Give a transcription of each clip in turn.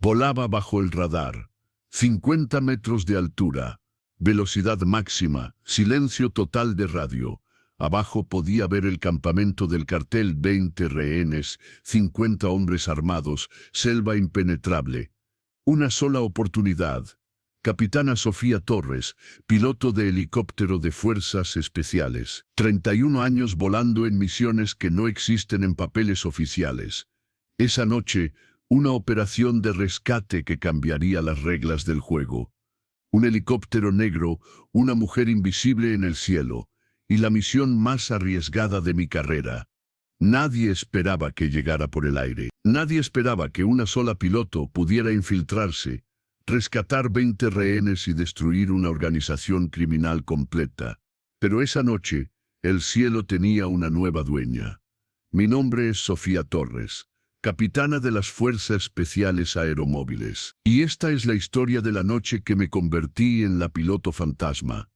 Volaba bajo el radar. 50 metros de altura. Velocidad máxima. Silencio total de radio. Abajo podía ver el campamento del cartel, 20 rehenes, 50 hombres armados, selva impenetrable. Una sola oportunidad. Capitana Sofía Torres, piloto de helicóptero de Fuerzas Especiales. 31 años volando en misiones que no existen en papeles oficiales. Esa noche, una operación de rescate que cambiaría las reglas del juego. Un helicóptero negro, una mujer invisible en el cielo, y la misión más arriesgada de mi carrera. Nadie esperaba que llegara por el aire. Nadie esperaba que una sola piloto pudiera infiltrarse, rescatar 20 rehenes y destruir una organización criminal completa. Pero esa noche, el cielo tenía una nueva dueña. Mi nombre es Sofía Torres, capitana de las Fuerzas Especiales Aeromóviles. Y esta es la historia de la noche que me convertí en la piloto fantasma.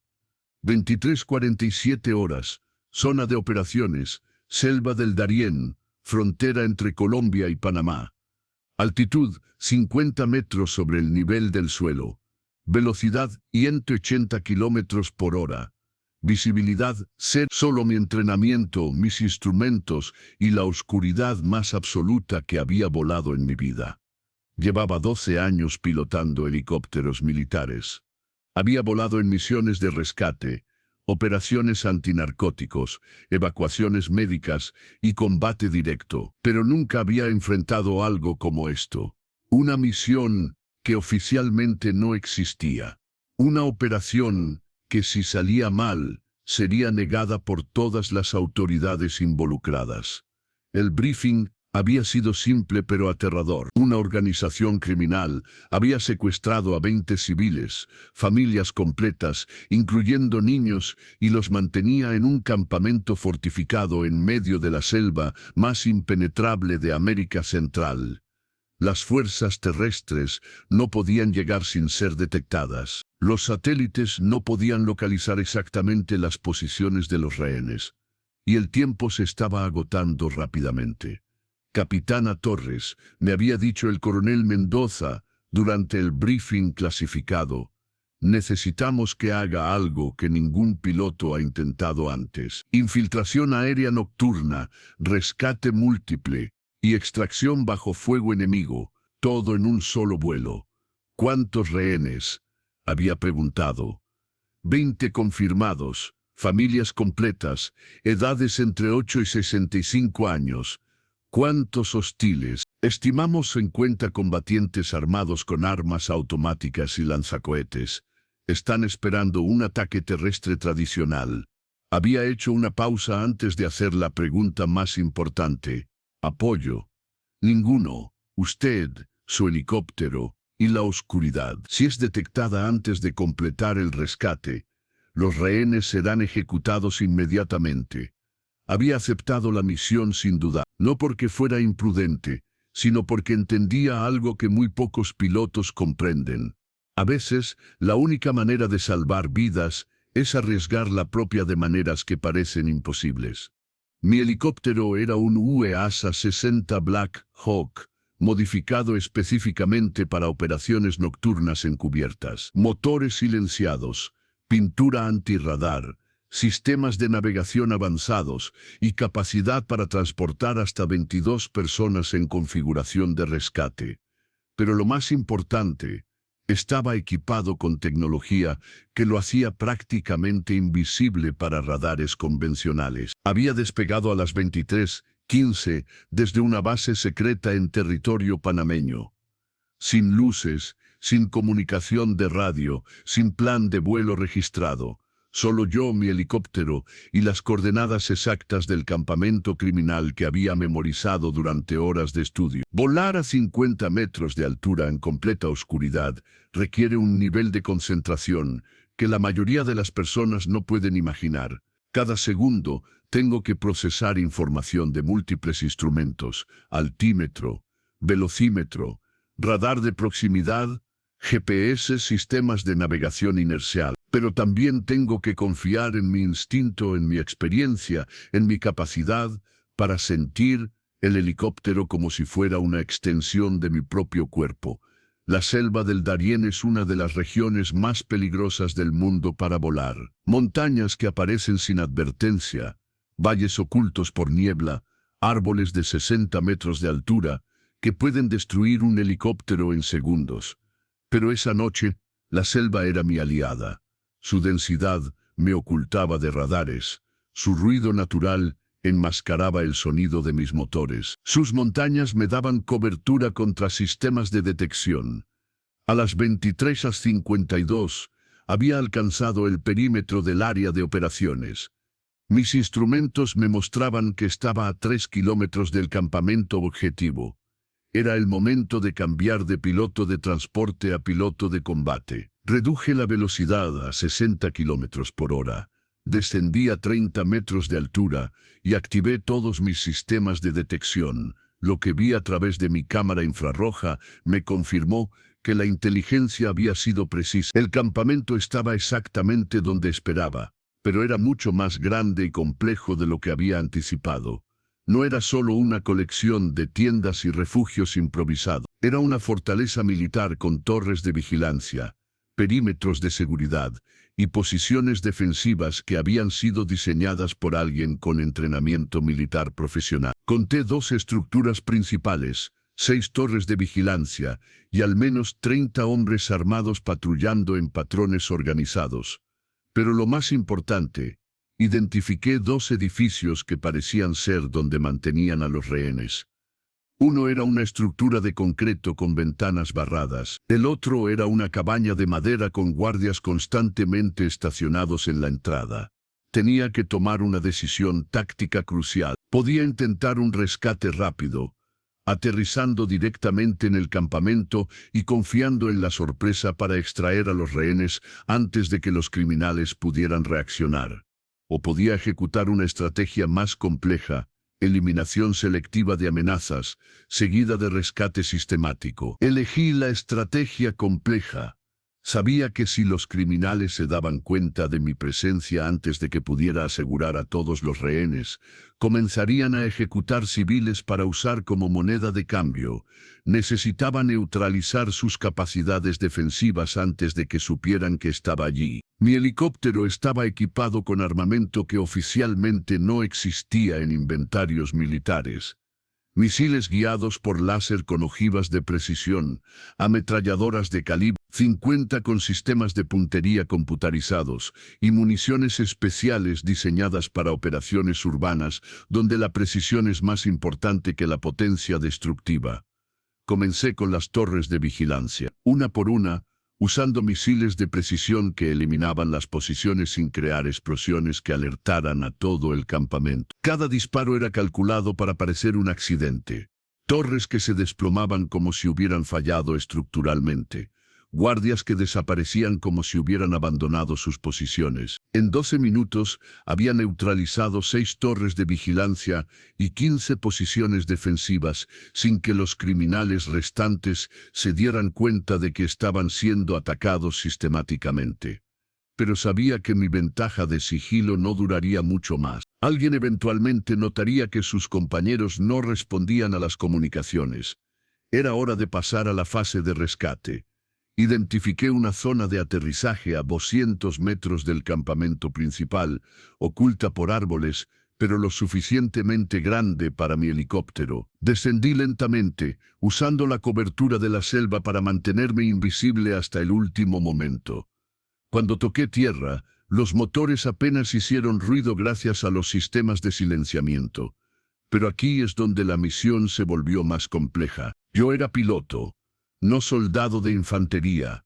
23:47 horas, zona de operaciones, selva del Darién, frontera entre Colombia y Panamá. Altitud, 50 metros sobre el nivel del suelo. Velocidad, 180 kilómetros por hora. Visibilidad, cero. Solo mi entrenamiento, mis instrumentos y la oscuridad más absoluta que había volado en mi vida. Llevaba 12 años pilotando helicópteros militares. Había volado en misiones de rescate, operaciones antinarcóticos, evacuaciones médicas y combate directo, pero nunca había enfrentado algo como esto. Una misión que oficialmente no existía. Una operación que si salía mal, sería negada por todas las autoridades involucradas. El briefing había sido simple pero aterrador. Una organización criminal había secuestrado a 20 civiles, familias completas, incluyendo niños, y los mantenía en un campamento fortificado en medio de la selva más impenetrable de América Central. Las fuerzas terrestres no podían llegar sin ser detectadas. Los satélites no podían localizar exactamente las posiciones de los rehenes. Y el tiempo se estaba agotando rápidamente. Capitana Torres, me había dicho el coronel Mendoza durante el briefing clasificado, necesitamos que haga algo que ningún piloto ha intentado antes. Infiltración aérea nocturna, rescate múltiple y extracción bajo fuego enemigo, todo en un solo vuelo. ¿Cuántos rehenes?, había preguntado. 20 confirmados, familias completas, edades entre 8 y 65 años. ¿Cuántos hostiles? Estimamos 50 combatientes armados con armas automáticas y lanzacohetes. Están esperando un ataque terrestre tradicional. Había hecho una pausa antes de hacer la pregunta más importante. Apoyo. Ninguno. Usted, su helicóptero y la oscuridad. Si es detectada antes de completar el rescate, los rehenes serán ejecutados inmediatamente. Había aceptado la misión sin duda, no porque fuera imprudente, sino porque entendía algo que muy pocos pilotos comprenden. A veces, la única manera de salvar vidas es arriesgar la propia de maneras que parecen imposibles. Mi helicóptero era un UEASA 60 Black Hawk, modificado específicamente para operaciones nocturnas encubiertas. Motores silenciados, pintura antirradar, sistemas de navegación avanzados y capacidad para transportar hasta 22 personas en configuración de rescate. Pero lo más importante, estaba equipado con tecnología que lo hacía prácticamente invisible para radares convencionales. Había despegado a las 23:15 desde una base secreta en territorio panameño. Sin luces, sin comunicación de radio, sin plan de vuelo registrado. Solo yo, mi helicóptero y las coordenadas exactas del campamento criminal que había memorizado durante horas de estudio. Volar a 50 metros de altura en completa oscuridad requiere un nivel de concentración que la mayoría de las personas no pueden imaginar. Cada segundo tengo que procesar información de múltiples instrumentos: altímetro, velocímetro, radar de proximidad, GPS, sistemas de navegación inercial. Pero también tengo que confiar en mi instinto, en mi experiencia, en mi capacidad para sentir el helicóptero como si fuera una extensión de mi propio cuerpo. La selva del Darién es una de las regiones más peligrosas del mundo para volar. Montañas que aparecen sin advertencia, valles ocultos por niebla, árboles de 60 metros de altura que pueden destruir un helicóptero en segundos. Pero esa noche, la selva era mi aliada. Su densidad me ocultaba de radares. Su ruido natural enmascaraba el sonido de mis motores. Sus montañas me daban cobertura contra sistemas de detección. A las 23:52 había alcanzado el perímetro del área de operaciones. Mis instrumentos me mostraban que estaba a 3 kilómetros del campamento objetivo. Era el momento de cambiar de piloto de transporte a piloto de combate. Reduje la velocidad a 60 kilómetros por hora. Descendí a 30 metros de altura y activé todos mis sistemas de detección. Lo que vi a través de mi cámara infrarroja me confirmó que la inteligencia había sido precisa. El campamento estaba exactamente donde esperaba, pero era mucho más grande y complejo de lo que había anticipado. No era solo una colección de tiendas y refugios improvisados. Era una fortaleza militar con torres de vigilancia, perímetros de seguridad y posiciones defensivas que habían sido diseñadas por alguien con entrenamiento militar profesional. Conté 2 estructuras principales, 6 torres de vigilancia y al menos 30 hombres armados patrullando en patrones organizados. Pero lo más importante, identifiqué 2 edificios que parecían ser donde mantenían a los rehenes. Uno era una estructura de concreto con ventanas barradas. El otro era una cabaña de madera con guardias constantemente estacionados en la entrada. Tenía que tomar una decisión táctica crucial. Podía intentar un rescate rápido, aterrizando directamente en el campamento y confiando en la sorpresa para extraer a los rehenes antes de que los criminales pudieran reaccionar. O podía ejecutar una estrategia más compleja, eliminación selectiva de amenazas, seguida de rescate sistemático. Elegí la estrategia compleja. Sabía que si los criminales se daban cuenta de mi presencia antes de que pudiera asegurar a todos los rehenes, comenzarían a ejecutar civiles para usar como moneda de cambio. Necesitaba neutralizar sus capacidades defensivas antes de que supieran que estaba allí. Mi helicóptero estaba equipado con armamento que oficialmente no existía en inventarios militares. Misiles guiados por láser con ojivas de precisión, ametralladoras de calibre 50 con sistemas de puntería computarizados y municiones especiales diseñadas para operaciones urbanas donde la precisión es más importante que la potencia destructiva. Comencé con las torres de vigilancia, una por una, usando misiles de precisión que eliminaban las posiciones sin crear explosiones que alertaran a todo el campamento. Cada disparo era calculado para parecer un accidente. Torres que se desplomaban como si hubieran fallado estructuralmente. Guardias que desaparecían como si hubieran abandonado sus posiciones. En 12 minutos había neutralizado 6 torres de vigilancia y 15 posiciones defensivas sin que los criminales restantes se dieran cuenta de que estaban siendo atacados sistemáticamente. Pero sabía que mi ventaja de sigilo no duraría mucho más. Alguien eventualmente notaría que sus compañeros no respondían a las comunicaciones. Era hora de pasar a la fase de rescate. Identifiqué una zona de aterrizaje a 200 metros del campamento principal, oculta por árboles, pero lo suficientemente grande para mi helicóptero. Descendí lentamente, usando la cobertura de la selva para mantenerme invisible hasta el último momento. Cuando toqué tierra, los motores apenas hicieron ruido gracias a los sistemas de silenciamiento. Pero aquí es donde la misión se volvió más compleja. Yo era piloto, no soldado de infantería.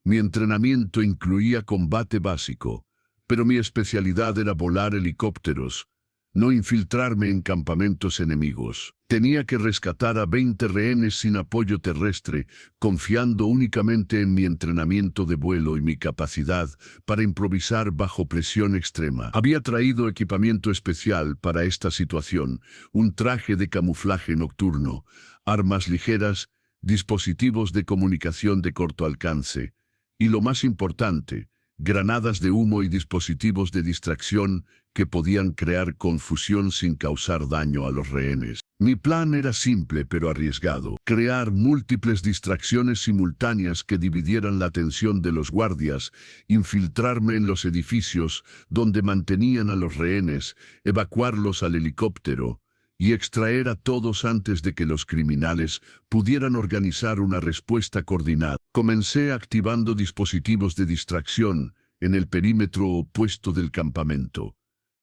Mi entrenamiento incluía combate básico, pero mi especialidad era volar helicópteros, no infiltrarme en campamentos enemigos. Tenía que rescatar a 20 rehenes sin apoyo terrestre, confiando únicamente en mi entrenamiento de vuelo y mi capacidad para improvisar bajo presión extrema. Había traído equipamiento especial para esta situación, un traje de camuflaje nocturno, armas ligeras, dispositivos de comunicación de corto alcance, y lo más importante, granadas de humo y dispositivos de distracción que podían crear confusión sin causar daño a los rehenes. Mi plan era simple pero arriesgado: crear múltiples distracciones simultáneas que dividieran la atención de los guardias, infiltrarme en los edificios donde mantenían a los rehenes, evacuarlos al helicóptero y extraer a todos antes de que los criminales pudieran organizar una respuesta coordinada. Comencé activando dispositivos de distracción en el perímetro opuesto del campamento.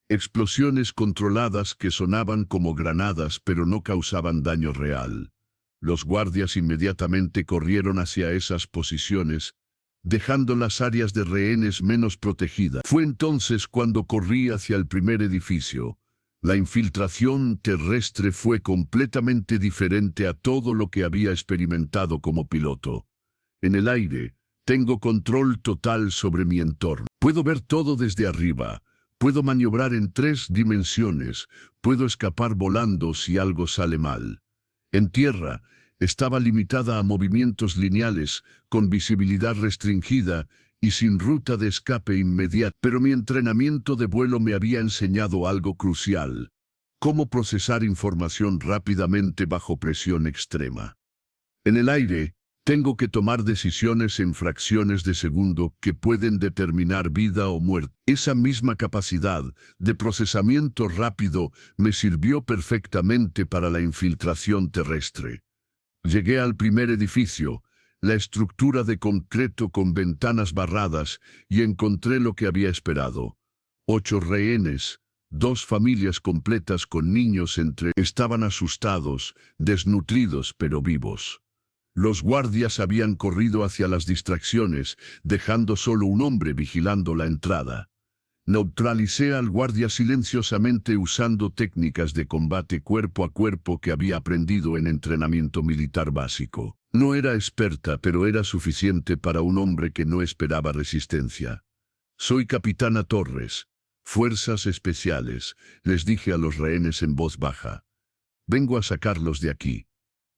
Explosiones controladas que sonaban como granadas pero no causaban daño real. Los guardias inmediatamente corrieron hacia esas posiciones, dejando las áreas de rehenes menos protegidas. Fue entonces cuando corrí hacia el primer edificio. La infiltración terrestre fue completamente diferente a todo lo que había experimentado como piloto. En el aire, tengo control total sobre mi entorno. Puedo ver todo desde arriba. Puedo maniobrar en 3 dimensiones. Puedo escapar volando si algo sale mal. En tierra, estaba limitada a movimientos lineales, con visibilidad restringida y sin ruta de escape inmediata. Pero mi entrenamiento de vuelo me había enseñado algo crucial: cómo procesar información rápidamente bajo presión extrema. En el aire, tengo que tomar decisiones en fracciones de segundo que pueden determinar vida o muerte. Esa misma capacidad de procesamiento rápido me sirvió perfectamente para la infiltración terrestre. Llegué al primer edificio, la estructura de concreto con ventanas barradas, y encontré lo que había esperado: 8 rehenes, 2 familias completas con niños entre. Estaban asustados, desnutridos pero vivos. Los guardias habían corrido hacia las distracciones, dejando solo un hombre vigilando la entrada. Neutralicé al guardia silenciosamente usando técnicas de combate cuerpo a cuerpo que había aprendido en entrenamiento militar básico. No era experta, pero era suficiente para un hombre que no esperaba resistencia. «Soy Capitana Torres, Fuerzas Especiales», les dije a los rehenes en voz baja. «Vengo a sacarlos de aquí.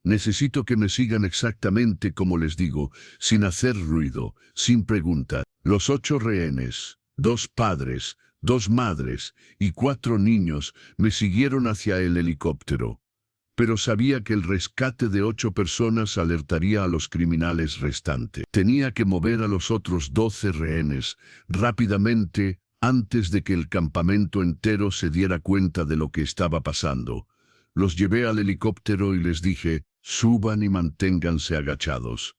Necesito que me sigan exactamente como les digo, sin hacer ruido, sin preguntas». Los 8 rehenes, 2 padres, 2 madres y 4 niños me siguieron hacia el helicóptero. Pero sabía que el rescate de 8 personas alertaría a los criminales restantes. Tenía que mover a los otros 12 rehenes rápidamente antes de que el campamento entero se diera cuenta de lo que estaba pasando. Los llevé al helicóptero y les dije: «Suban y manténganse agachados.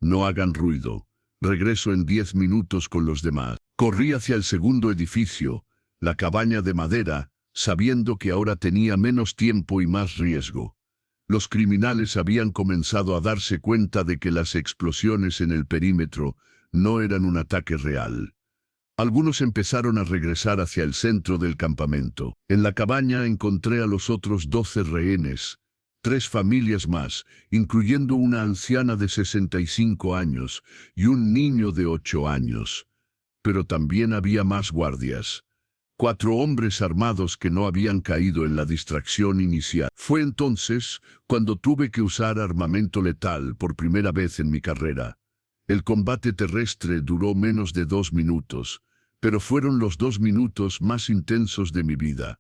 No hagan ruido. Regreso en 10 minutos con los demás». Corrí hacia el segundo edificio, la cabaña de madera, sabiendo que ahora tenía menos tiempo y más riesgo. Los criminales habían comenzado a darse cuenta de que las explosiones en el perímetro no eran un ataque real. Algunos empezaron a regresar hacia el centro del campamento. En la cabaña encontré a los otros 12 rehenes, 3 familias más, incluyendo una anciana de 65 años y un niño de 8 años. Pero también había más guardias. 4 hombres armados que no habían caído en la distracción inicial. Fue entonces cuando tuve que usar armamento letal por primera vez en mi carrera. El combate terrestre duró menos de 2 minutos, pero fueron los 2 minutos más intensos de mi vida.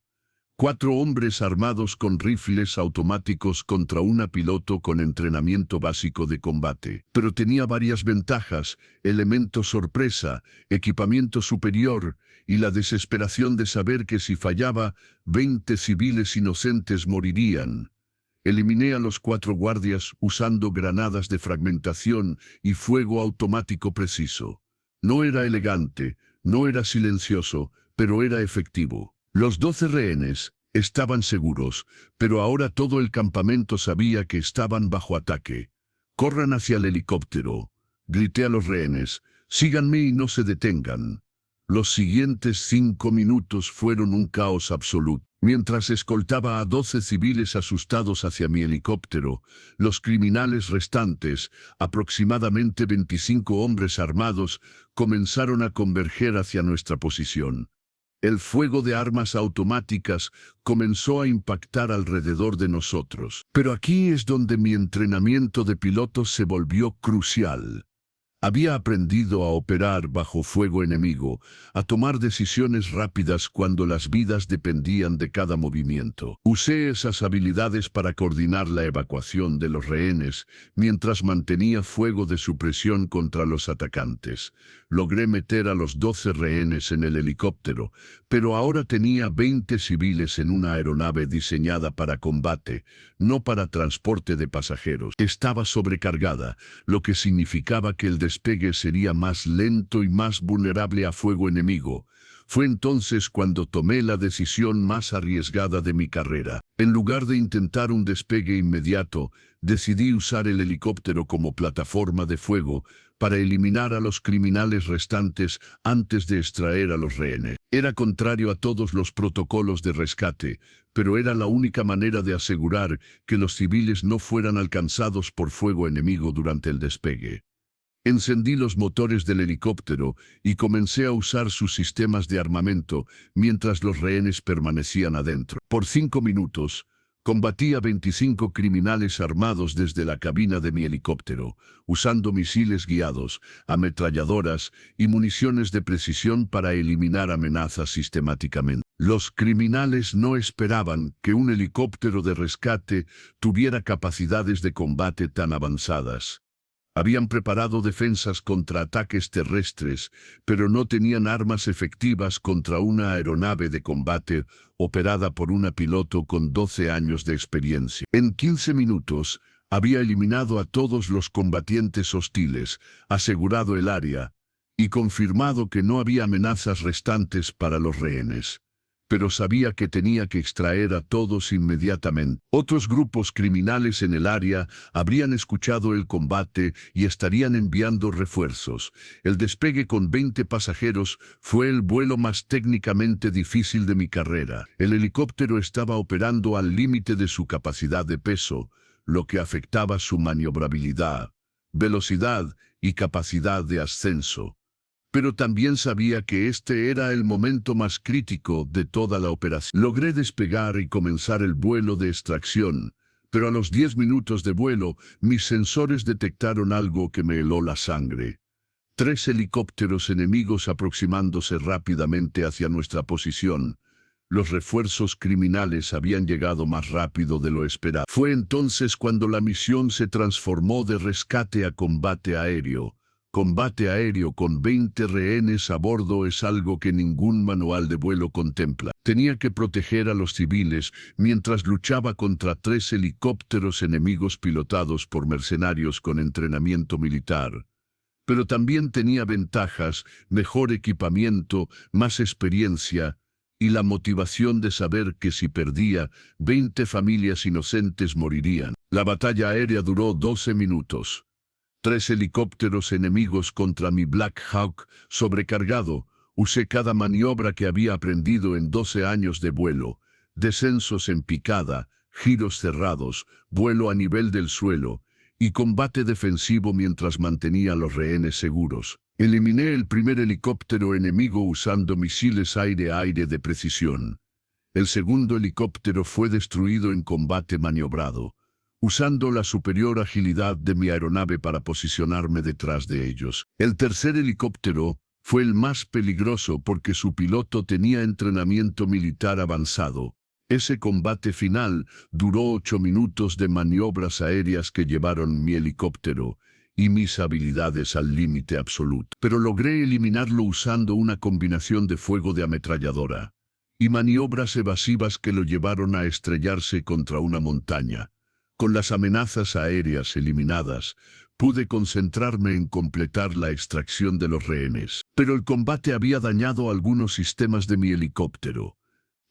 4 hombres armados con rifles automáticos contra una piloto con entrenamiento básico de combate. Pero tenía varias ventajas: elemento sorpresa, equipamiento superior y la desesperación de saber que si fallaba, 20 civiles inocentes morirían. Eliminé a los 4 guardias usando granadas de fragmentación y fuego automático preciso. No era elegante, no era silencioso, pero era efectivo. Los 12 rehenes estaban seguros, pero ahora todo el campamento sabía que estaban bajo ataque. «Corran hacia el helicóptero», grité a los rehenes. «Síganme y no se detengan». Los siguientes 5 minutos fueron un caos absoluto. Mientras escoltaba a 12 civiles asustados hacia mi helicóptero, los criminales restantes, aproximadamente 25 hombres armados, comenzaron a converger hacia nuestra posición. El fuego de armas automáticas comenzó a impactar alrededor de nosotros. Pero aquí es donde mi entrenamiento de piloto se volvió crucial. Había aprendido a operar bajo fuego enemigo, a tomar decisiones rápidas cuando las vidas dependían de cada movimiento. Usé esas habilidades para coordinar la evacuación de los rehenes, mientras mantenía fuego de supresión contra los atacantes. Logré meter a los 12 rehenes en el helicóptero, pero ahora tenía 20 civiles en una aeronave diseñada para combate, no para transporte de pasajeros. Estaba sobrecargada, lo que significaba que el despegue sería más lento y más vulnerable a fuego enemigo. Fue entonces cuando tomé la decisión más arriesgada de mi carrera. En lugar de intentar un despegue inmediato, decidí usar el helicóptero como plataforma de fuego para eliminar a los criminales restantes antes de extraer a los rehenes. Era contrario a todos los protocolos de rescate, pero era la única manera de asegurar que los civiles no fueran alcanzados por fuego enemigo durante el despegue. Encendí los motores del helicóptero y comencé a usar sus sistemas de armamento mientras los rehenes permanecían adentro. Por 5 minutos, combatí a 25 criminales armados desde la cabina de mi helicóptero, usando misiles guiados, ametralladoras y municiones de precisión para eliminar amenazas sistemáticamente. Los criminales no esperaban que un helicóptero de rescate tuviera capacidades de combate tan avanzadas. Habían preparado defensas contra ataques terrestres, pero no tenían armas efectivas contra una aeronave de combate operada por una piloto con 12 años de experiencia. En 15 minutos, había eliminado a todos los combatientes hostiles, asegurado el área y confirmado que no había amenazas restantes para los rehenes. Pero sabía que tenía que extraer a todos inmediatamente. Otros grupos criminales en el área habrían escuchado el combate y estarían enviando refuerzos. El despegue con 20 pasajeros fue el vuelo más técnicamente difícil de mi carrera. El helicóptero estaba operando al límite de su capacidad de peso, lo que afectaba su maniobrabilidad, velocidad y capacidad de ascenso. Pero también sabía que este era el momento más crítico de toda la operación. Logré despegar y comenzar el vuelo de extracción, pero a los 10 minutos de vuelo, mis sensores detectaron algo que me heló la sangre. 3 helicópteros enemigos aproximándose rápidamente hacia nuestra posición. Los refuerzos criminales habían llegado más rápido de lo esperado. Fue entonces cuando la misión se transformó de rescate a combate aéreo. Combate aéreo con 20 rehenes a bordo es algo que ningún manual de vuelo contempla. Tenía que proteger a los civiles mientras luchaba contra 3 helicópteros enemigos pilotados por mercenarios con entrenamiento militar. Pero también tenía ventajas, mejor equipamiento, más experiencia y la motivación de saber que si perdía, 20 familias inocentes morirían. La batalla aérea duró 12 minutos. 3 helicópteros enemigos contra mi Black Hawk sobrecargado. Usé cada maniobra que había aprendido en 12 años de vuelo. Descensos en picada, giros cerrados, vuelo a nivel del suelo y combate defensivo mientras mantenía a los rehenes seguros. Eliminé el primer helicóptero enemigo usando misiles aire-aire de precisión. El segundo helicóptero fue destruido en combate maniobrado, usando la superior agilidad de mi aeronave para posicionarme detrás de ellos. El tercer helicóptero fue el más peligroso porque su piloto tenía entrenamiento militar avanzado. Ese combate final duró 8 minutos de maniobras aéreas que llevaron mi helicóptero y mis habilidades al límite absoluto. Pero logré eliminarlo usando una combinación de fuego de ametralladora y maniobras evasivas que lo llevaron a estrellarse contra una montaña. Con las amenazas aéreas eliminadas, pude concentrarme en completar la extracción de los rehenes. Pero el combate había dañado algunos sistemas de mi helicóptero.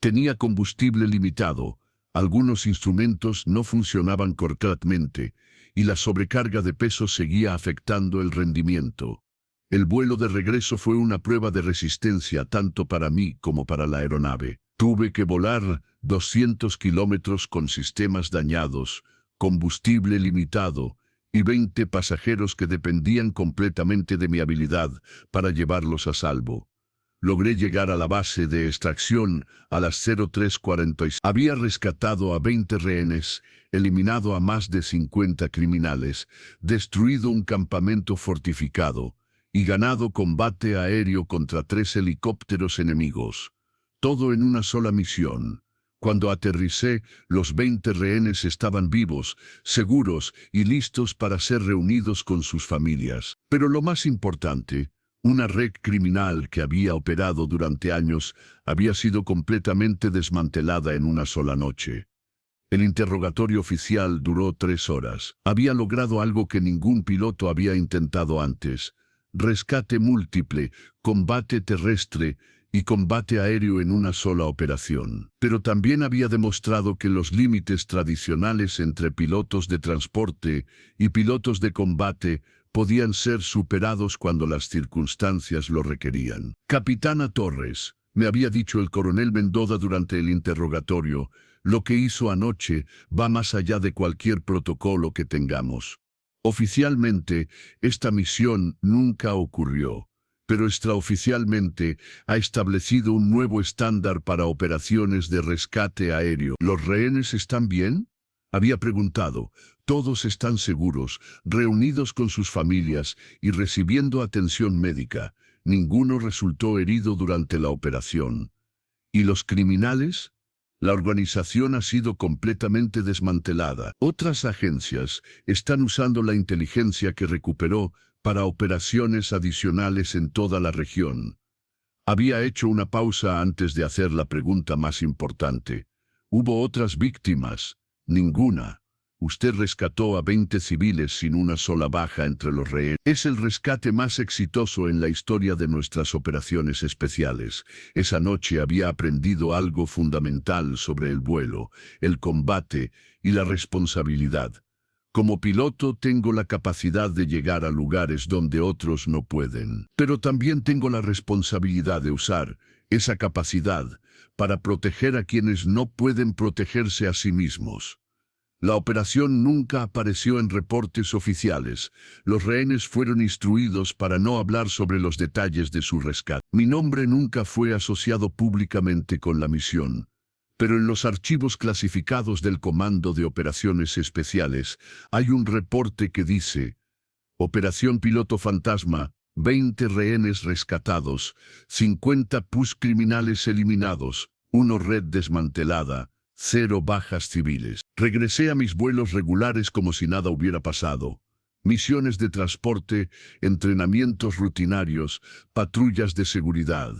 Tenía combustible limitado, algunos instrumentos no funcionaban correctamente, y la sobrecarga de peso seguía afectando el rendimiento. El vuelo de regreso fue una prueba de resistencia tanto para mí como para la aeronave. Tuve que volar 200 kilómetros con sistemas dañados, combustible limitado y 20 pasajeros que dependían completamente de mi habilidad para llevarlos a salvo. logré llegar a la base de extracción a las 03:46. Había rescatado a 20 rehenes, eliminado a más de 50 criminales, destruido un campamento fortificado y ganado combate aéreo contra 3 helicópteros enemigos. Todo en una sola misión. Cuando aterricé, los 20 rehenes estaban vivos, seguros y listos para ser reunidos con sus familias. Pero lo más importante, una red criminal que había operado durante años había sido completamente desmantelada en una sola noche. El interrogatorio oficial duró 3 horas. Había logrado algo que ningún piloto había intentado antes: rescate múltiple, combate terrestre y combate aéreo en una sola operación. Pero también había demostrado que los límites tradicionales entre pilotos de transporte y pilotos de combate podían ser superados cuando las circunstancias lo requerían. Capitana Torres, me había dicho el coronel Mendoza durante el interrogatorio, lo que hizo anoche va más allá de cualquier protocolo que tengamos. Oficialmente, esta misión nunca ocurrió, pero extraoficialmente ha establecido un nuevo estándar para operaciones de rescate aéreo. ¿Los rehenes están bien?, había preguntado. Todos están seguros, reunidos con sus familias y recibiendo atención médica. Ninguno resultó herido durante la operación. ¿Y los criminales? La organización ha sido completamente desmantelada. Otras agencias están usando la inteligencia que recuperó para operaciones adicionales en toda la región. Había hecho una pausa antes de hacer la pregunta más importante. ¿Hubo otras víctimas? Ninguna. Usted rescató a 20 civiles sin una sola baja entre los rehenes. Es el rescate más exitoso en la historia de nuestras operaciones especiales. Esa noche había aprendido algo fundamental sobre el vuelo, el combate y la responsabilidad. Como piloto tengo la capacidad de llegar a lugares donde otros no pueden. Pero también tengo la responsabilidad de usar esa capacidad para proteger a quienes no pueden protegerse a sí mismos. La operación nunca apareció en reportes oficiales. Los rehenes fueron instruidos para no hablar sobre los detalles de su rescate. Mi nombre nunca fue asociado públicamente con la misión, pero en los archivos clasificados del Comando de Operaciones Especiales hay un reporte que dice: Operación Piloto Fantasma, 20 rehenes rescatados, 50 PUS criminales eliminados, 1 red desmantelada, 0 bajas civiles. Regresé a mis vuelos regulares como si nada hubiera pasado. Misiones de transporte, entrenamientos rutinarios, patrullas de seguridad.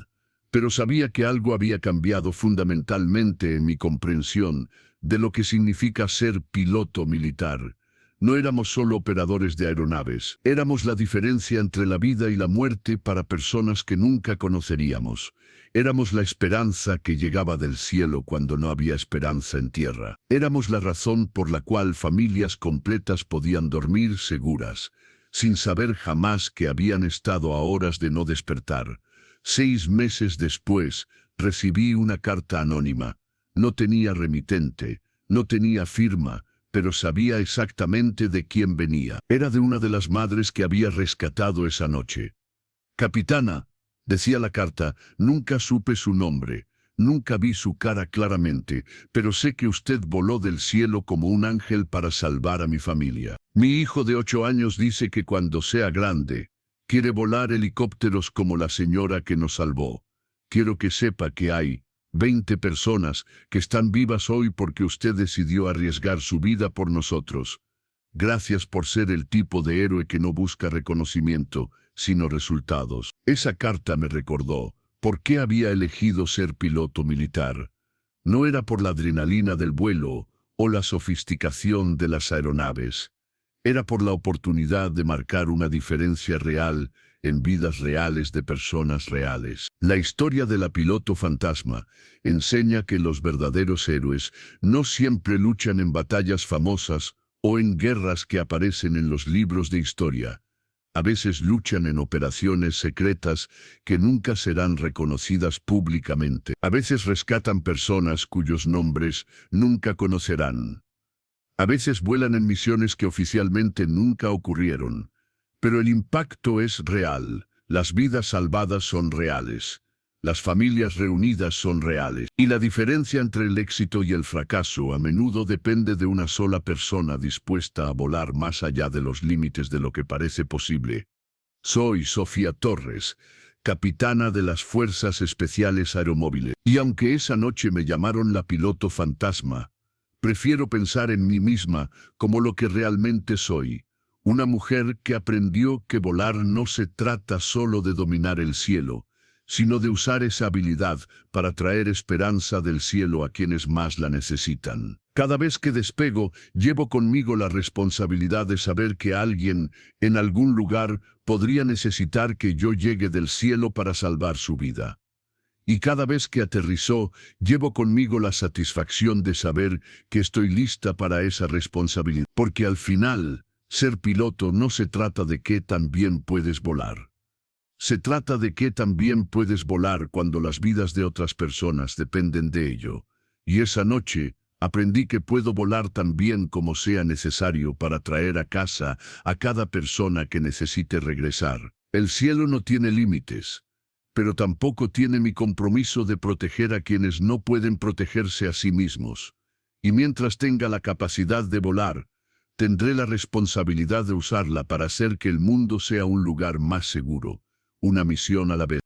Pero sabía que algo había cambiado fundamentalmente en mi comprensión de lo que significa ser piloto militar. No éramos solo operadores de aeronaves, éramos la diferencia entre la vida y la muerte para personas que nunca conoceríamos. Éramos la esperanza que llegaba del cielo cuando no había esperanza en tierra. Éramos la razón por la cual familias completas podían dormir seguras, sin saber jamás que habían estado a horas de no despertar. 6 meses después, recibí una carta anónima. No tenía remitente, no tenía firma, pero sabía exactamente de quién venía. Era de una de las madres que había rescatado esa noche. Capitana, decía la carta, nunca supe su nombre, nunca vi su cara claramente, pero sé que usted voló del cielo como un ángel para salvar a mi familia. Mi hijo de 8 años dice que cuando sea grande, quiere volar helicópteros como la señora que nos salvó. Quiero que sepa que hay 20 personas que están vivas hoy porque usted decidió arriesgar su vida por nosotros. Gracias por ser el tipo de héroe que no busca reconocimiento, sino resultados. Esa carta me recordó por qué había elegido ser piloto militar. No era por la adrenalina del vuelo o la sofisticación de las aeronaves. Era por la oportunidad de marcar una diferencia real en vidas reales de personas reales. La historia de la piloto fantasma enseña que los verdaderos héroes no siempre luchan en batallas famosas o en guerras que aparecen en los libros de historia. A veces luchan en operaciones secretas que nunca serán reconocidas públicamente. A veces rescatan personas cuyos nombres nunca conocerán. A veces vuelan en misiones que oficialmente nunca ocurrieron. Pero el impacto es real. Las vidas salvadas son reales. Las familias reunidas son reales, y la diferencia entre el éxito y el fracaso a menudo depende de una sola persona dispuesta a volar más allá de los límites de lo que parece posible. Soy Sofía Torres, capitana de las Fuerzas Especiales Aeromóviles, y aunque esa noche me llamaron la piloto fantasma, prefiero pensar en mí misma como lo que realmente soy, una mujer que aprendió que volar no se trata solo de dominar el cielo, sino de usar esa habilidad para traer esperanza del cielo a quienes más la necesitan. Cada vez que despego, llevo conmigo la responsabilidad de saber que alguien, en algún lugar, podría necesitar que yo llegue del cielo para salvar su vida. Y cada vez que aterrizó, llevo conmigo la satisfacción de saber que estoy lista para esa responsabilidad. Porque al final, ser piloto no se trata de qué tan bien puedes volar. Se trata de que también puedes volar cuando las vidas de otras personas dependen de ello. Y esa noche aprendí que puedo volar tan bien como sea necesario para traer a casa a cada persona que necesite regresar. El cielo no tiene límites, pero tampoco tiene mi compromiso de proteger a quienes no pueden protegerse a sí mismos. Y mientras tenga la capacidad de volar, tendré la responsabilidad de usarla para hacer que el mundo sea un lugar más seguro. Una misión a la vez.